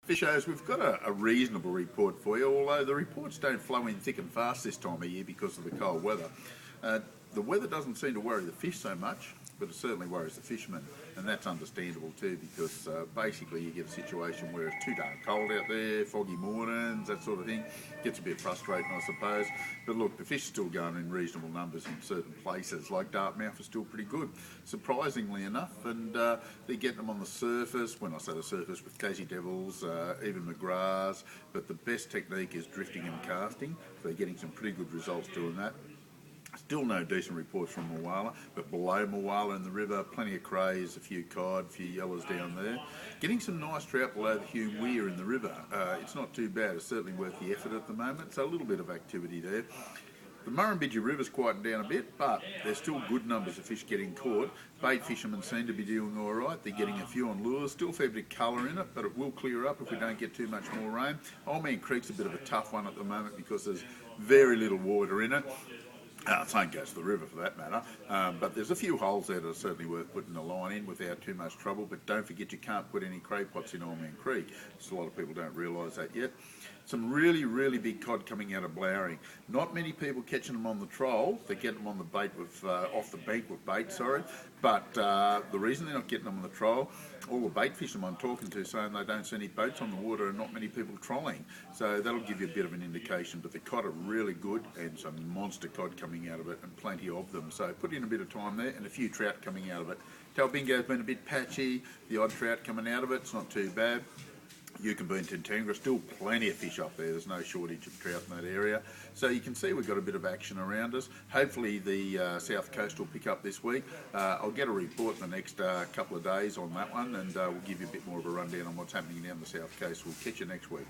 Fishers, we've got a reasonable report for you, although the reports don't flow in thick and fast this time of year because of the cold weather. The weather doesn't seem to worry the fish so much, but it certainly worries the fishermen, and that's understandable too, because basically you get a situation where it's too darn cold out there, foggy mornings, that sort of thing. Gets a bit frustrating, I suppose. But look, the fish are still going in reasonable numbers in certain places, like Dartmouth is still pretty good, surprisingly enough, and they're getting them on the surface. When I say the surface, with Tassie Devils, even McGraths, but the best technique is drifting and casting, so they're getting some pretty good results doing that. Still no decent reports from Moala, but below Moala in the river, plenty of crays, a few cod, a few yellows down there. Getting some nice trout below the Hume Weir in the river. It's not too bad, it's certainly worth the effort at the moment, so a little bit of activity there. The Murrumbidgee River's quietened down a bit, but there's still good numbers of fish getting caught. Bait fishermen seem to be doing all right. They're getting a few on lures, still a fair bit of colour in it, but it will clear up if we don't get too much more rain. Old Man Creek's a bit of a tough one at the moment because there's very little water in it. Same goes to the river for that matter, but there's a few holes there that are certainly worth putting a line in without too much trouble. But don't forget, you can't put any cray pots in Old Man Creek, so a lot of people don't realise that yet. Some really big cod coming out of Blowering. Not many people catching them on the troll. They get them on the bait with off the bank with bait, but the reason they're not getting them on the troll, all the bait fishermen I'm talking to saying they don't see any boats on the water and not many people trolling, so that'll give you a bit of an indication. But the cod are really good, and some monster cod coming out of it, and plenty of them, so put in a bit of time there, and a few trout coming out of it. Talbingo's been a bit patchy, the odd trout coming out of it, it's not too bad. Yukonboo and Tintangra, still plenty of fish up there. There's no shortage of trout in that area. So you can see we've got a bit of action around us. Hopefully the south coast will pick up this week. I'll get a report in the next couple of days on that one, and we'll give you a bit more of a rundown on what's happening down the south coast. We'll catch you next week.